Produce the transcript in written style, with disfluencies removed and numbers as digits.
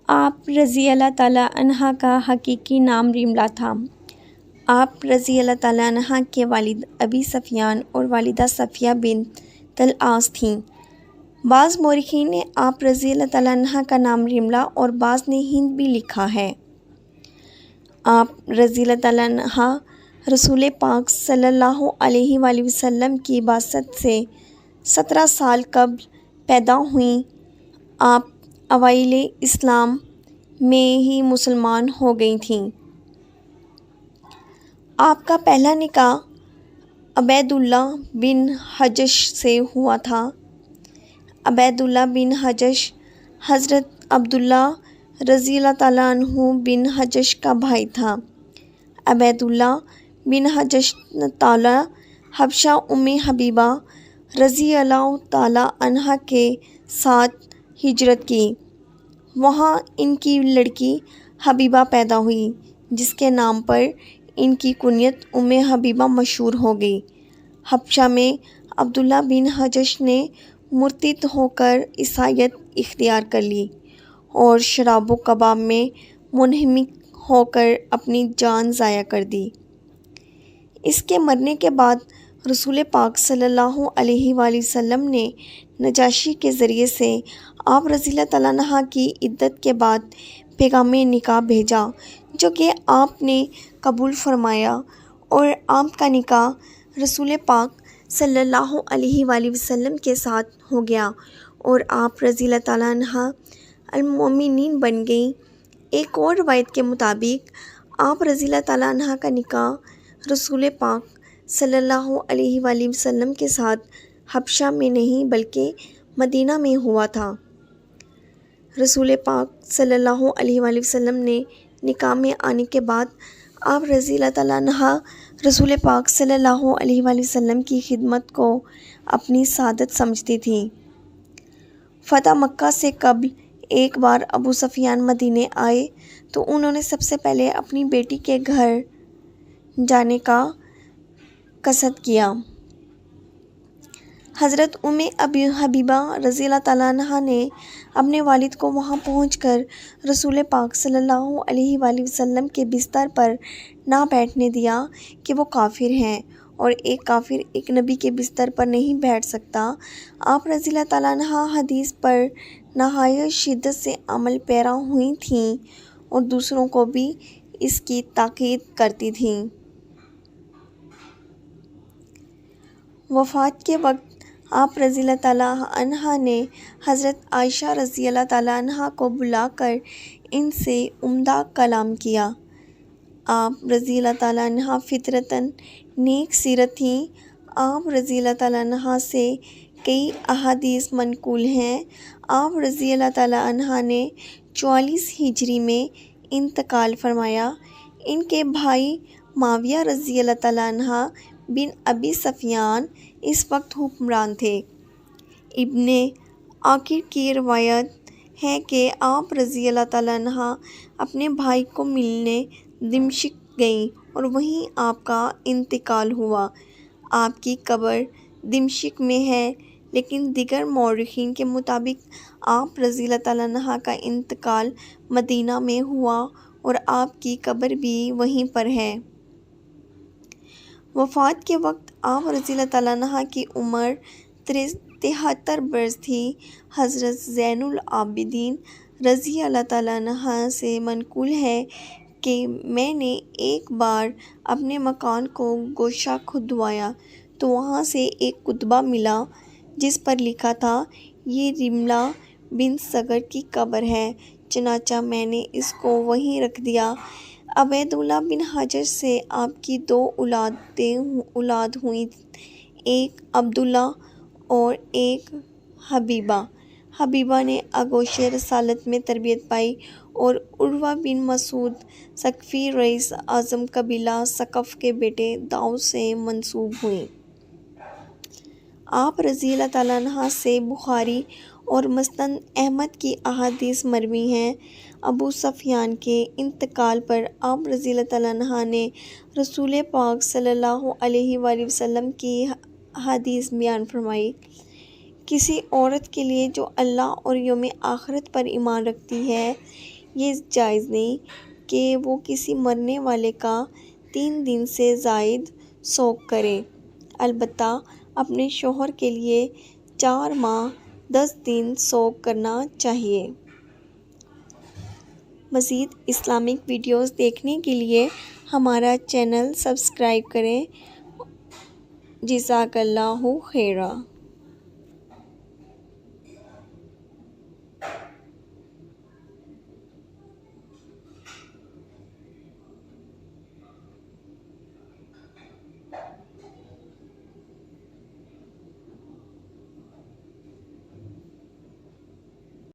آپ رضی اللہ تعالیٰ عنہ کا حقیقی نام ریملا تھا۔ آپ رضی اللہ تعالیٰ عنہ کے والد ابی سفیان اور والدہ صفیہ بنت العاص تھیں۔ بعض مورخین نے آپ رضی اللہ تعالیٰ عنہ کا نام ریملا اور بعض نے ہند بھی لکھا ہے۔ آپ رضی اللہ تعالیٰ عنہ رسول پاک صلی اللہ علیہ وآلہ وسلم کی بعثت سے 17 سال قبل پیدا ہوئیں۔ آپ اوائل اسلام میں ہی مسلمان ہو گئی تھیں۔ آپ کا پہلا نکاح عبید اللہ بن حجش سے ہوا تھا۔ عبید اللہ بن حجش حضرت عبداللہ رضی اللہ تعالیٰ عنہ بن حجش کا بھائی تھا۔ عبید اللہ بن حجش تعالیٰ حبشہ ام حبیبہ رضی اللہ تعالیٰ عنہ کے ساتھ ہجرت کی۔ وہاں ان کی لڑکی حبیبہ پیدا ہوئی، جس کے نام پر ان کی کنیت ام حبیبہ مشہور ہو گئی۔ حبشہ میں عبداللہ بن حجش نے مرتد ہو کر عیسائیت اختیار کر لی اور شراب و کباب میں منہمک ہو کر اپنی جان ضائع کر دی۔ اس کے مرنے کے بعد رسول پاک صلی اللہ علیہ وآلہ وسلم نے نجاشی کے ذریعے سے آپ رضی اللہ تعالیٰ عنہ کی عدت کے بعد پیغام نکاح بھیجا، جو کہ آپ نے قبول فرمایا اور آپ کا نکاح رسول پاک صلی اللہ علیہ وآلہ وسلم کے ساتھ ہو گیا اور آپ رضی اللہ تعالیٰ عنہ المومنین بن گئیں۔ ایک اور روایت کے مطابق آپ رضی اللہ تعالیٰ عنہ کا نکاح رسول پاک صلی اللہ علیہ وآلہ وسلم کے ساتھ حبشہ میں نہیں بلکہ مدینہ میں ہوا تھا۔ رسول پاک صلی اللہ علیہ وآلہ وسلم نے نکاح میں آنے کے بعد آپ رضی اللہ تعالیٰ عنہ رسول پاک صلی اللہ علیہ وآلہ وسلم کی خدمت کو اپنی سعادت سمجھتی تھیں۔ فتح مکہ سے قبل ایک بار ابو سفیان مدینے آئے تو انہوں نے سب سے پہلے اپنی بیٹی کے گھر جانے کا قصد کیا۔ حضرت ام ابی حبیبہ رضی اللہ تعالیٰ عنہ نے اپنے والد کو وہاں پہنچ کر رسول پاک صلی اللہ علیہ وآلہ وسلم کے بستر پر نہ بیٹھنے دیا کہ وہ کافر ہیں اور ایک کافر ایک نبی کے بستر پر نہیں بیٹھ سکتا۔ آپ رضی اللہ تعالیٰ عنہ حدیث پر نہایت شدت سے عمل پیرا ہوئی تھیں اور دوسروں کو بھی اس کی تاکید کرتی تھیں۔ وفات کے وقت آپ رضی اللہ تعالیٰ عنہ نے حضرت عائشہ رضی اللہ تعالیٰ عنہ کو بلا کر ان سے عمدہ کلام کیا۔ آپ رضی اللہ تعالیٰ عنہ فطرتاً نیک سیرت تھیں۔ آپ رضی اللہ تعالیٰ عنہ سے کئی احادیث منقول ہیں۔ آپ رضی اللہ تعالیٰ عنہ نے 44 ہجری میں انتقال فرمایا۔ ان کے بھائی معاویہ رضی اللہ تعالیٰ عنہ بن ابی سفیان اس وقت حکمران تھے۔ ابن عقیل کی روایت ہے کہ آپ رضی اللہ تعالیٰ عنہ اپنے بھائی کو ملنے دمشق گئیں اور وہیں آپ کا انتقال ہوا۔ آپ کی قبر دمشق میں ہے، لیکن دیگر مورخین کے مطابق آپ رضی اللہ تعالیٰ عنہ کا انتقال مدینہ میں ہوا اور آپ کی قبر بھی وہیں پر ہے۔ وفات کے وقت آپ رضی اللہ تعالیٰ عنہ کی عمر 73 برس تھی۔ حضرت زین العابدین رضی اللہ تعالیٰ عنہ سے منقول ہے کہ میں نے ایک بار اپنے مکان کو گوشہ کھدوایا تو وہاں سے ایک کتبہ ملا جس پر لکھا تھا، یہ ریملا بنت صغر کی قبر ہے، چنانچہ میں نے اس کو وہیں رکھ دیا۔ عبید اللہ بن حجش سے آپ کی 2 اولاد ہوئیں، ایک عبداللہ اور ایک حبیبہ۔ حبیبہ نے آغوش رسالت میں تربیت پائی اور عروہ بن مسعود ثقفی رئیس اعظم قبیلہ ثقف کے بیٹے داؤد سے منسوب ہوئیں۔ آپ رضی اللہ تعالیٰ عنہ سے بخاری اور مسند احمد کی احادیث مروی ہیں۔ ابو سفیان کے انتقال پر آپ رضی اللہ تعالیٰ عنہ نے رسول پاک صلی اللہ علیہ وآلہ وسلم کی حدیث بیان فرمائی، کسی عورت کے لیے جو اللہ اور یوم آخرت پر ایمان رکھتی ہے، یہ جائز نہیں کہ وہ کسی مرنے والے کا 3 دن سے زائد سوگ کرے، البتہ اپنے شوہر کے لیے 4 ماہ 10 دن سوگ کرنا چاہیے۔ مزید اسلامک ویڈیوز دیکھنے کے لیے ہمارا چینل سبسکرائب کریں۔ جزاک اللہ خیرا۔